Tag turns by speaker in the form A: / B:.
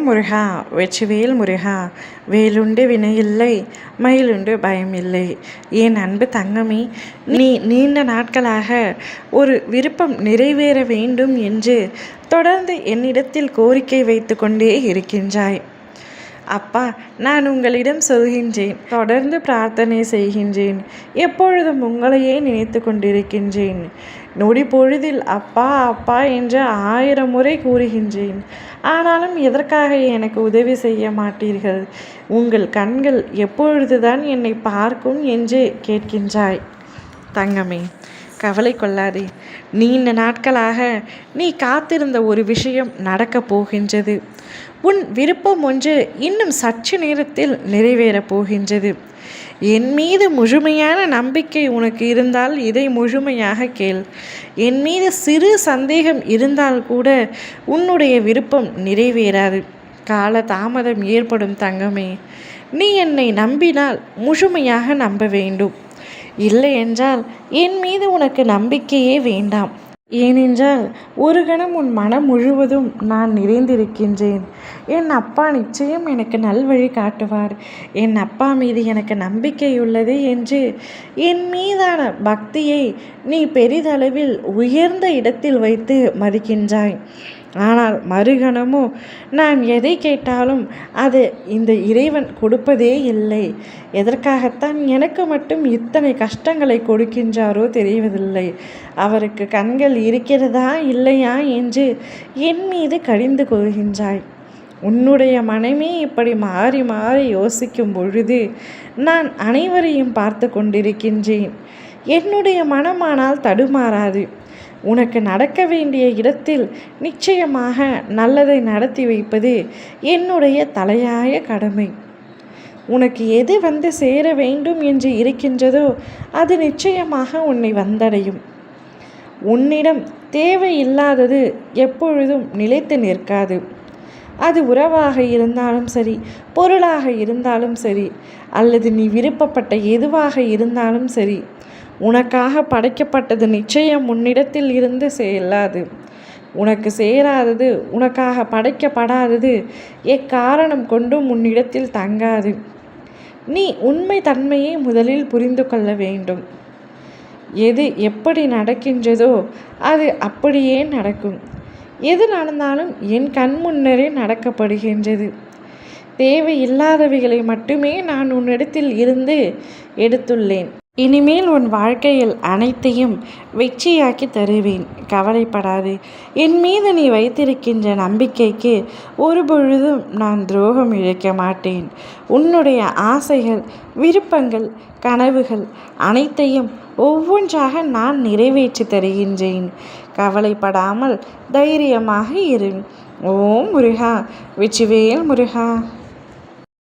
A: ஓம் முருகா வெற்றிவேல் முருகா. வேலுண்டு வினையில்லை, மயிலுண்டு பயமில்லை. என் அன்பு தங்கமே, நீ நீண்ட நாட்களாக ஒரு விருப்பம் நிறைவேற வேண்டும் என்று தொடர்ந்து என்னிடத்தில் கோரிக்கை வைத்து கொண்டே இருக்கின்றாய். அப்பா, நான் உங்களிடம் சொல்கின்றேன், தொடர்ந்து பிரார்த்தனை செய்கின்றேன், எப்பொழுதும் உங்களையே நினைத்து கொண்டிருக்கின்றேன். நொடி பொழுதில் அப்பா அப்பா என்று 1000 முறை கூறுகின்றேன். ஆனாலும் எதற்காக எனக்கு உதவி செய்ய மாட்டீர்கள்? உங்கள் கண்கள் எப்பொழுதுதான் என்னை பார்க்கும் என்று கேட்கின்றாய். தங்கமே, கவலை கொள்ளாதே. நீண்ட நாட்களாக நீ காத்திருந்த ஒரு விஷயம் நடக்கப் போகின்றது. உன் விருப்பம் ஒன்று இன்னும் சற்று நேரத்தில் நிறைவேறப் போகின்றது. என் மீது முழுமையான நம்பிக்கை உனக்கு இருந்தால் இதை முழுமையாக கேள். என் மீது சிறு சந்தேகம் இருந்தால் கூட உன்னுடைய விருப்பம் நிறைவேறாது. கால தாமதம் ஏற்படும் தங்கமே. நீ என்னை நம்பினால் முழுமையாக நம்ப வேண்டும். இல்லை என்றால் என் மீது உனக்கு நம்பிக்கையே வேண்டாம். ஏனென்றால் ஒரு கணம் உன் மனம் முழுவதும் நான் நிறைந்திருக்கின்றேன். என் அப்பா நிச்சயம் எனக்கு நல்வழி காட்டுவார், என் அப்பா மீது எனக்கு நம்பிக்கை உள்ளது என்று என் மீதான பக்தியை நீ பெரிதளவில் உயர்ந்த இடத்தில் வைத்து மதிக்கின்றாய். ஆனால் மறுகணமோ நான் எதை கேட்டாலும் அது இந்த இறைவன் கொடுப்பதே இல்லை. எதற்காகத்தான் எனக்கு மட்டும் இத்தனை கஷ்டங்களை கொடுக்கின்றாரோ தெரிவதில்லை. அவருக்கு கண்கள் இருக்கிறதா இல்லையா என்று என் மீது கடிந்து கொள்கின்றாய். உன்னுடைய மனமே இப்படி மாறி மாறி யோசிக்கும் பொழுது நான் அனைவரையும் பார்த்து கொண்டிருக்கின்றேன். என்னுடைய மனமானால் தடுமாறாது. உனக்கு நடக்க வேண்டிய இடத்தில் நிச்சயமாக நல்லதை நடத்தி வைப்பது என்னுடைய தலையாய கடமை. உனக்கு எது வந்து சேர வேண்டும் என்று இருக்கின்றதோ அது நிச்சயமாக உன்னை வந்தடையும். உன்னிடம் தேவையில்லாதது எப்பொழுதும் நிலைத்து நிற்காது. அது உறவாக இருந்தாலும் சரி, பொருளாக இருந்தாலும் சரி, அல்லது நீ விருப்பப்பட்ட எதுவாக இருந்தாலும் சரி, உனக்காக படைக்கப்பட்டது நிச்சயம் உன்னிடத்தில் இருந்து செல்லாது. உனக்கு சேராதது, உனக்காக படைக்கப்படாதது எக்காரணம் கொண்டும் உன்னிடத்தில் தங்காது. நீ உண்மை தன்மையை முதலில் புரிந்து கொள்ள வேண்டும். எது எப்படி நடக்கின்றதோ அது அப்படியே நடக்கும். எது நடந்தாலும் என் கண் முன்னரே நடக்கப்படுகின்றது. தேவையில்லாதவைகளை மட்டுமே நான் உன்னிடத்தில் இருந்து எடுத்துள்ளேன். இனிமேல் உன் வாழ்க்கையில் அனைத்தையும் வெற்றியாக்கி தருவேன். கவலைப்படாது. என் மீது நீ வைத்திருக்கின்ற நம்பிக்கைக்கு ஒரு பொழுதும் நான் துரோகம் இழைக்க மாட்டேன். உன்னுடைய ஆசைகள், விருப்பங்கள், கனவுகள் அனைத்தையும் ஒவ்வொன்றாக நான் நிறைவேற்றி தருகின்றேன். கவலைப்படாமல் தைரியமாக இரு. ஓம் முருகா வெற்றிவேல் முருகா.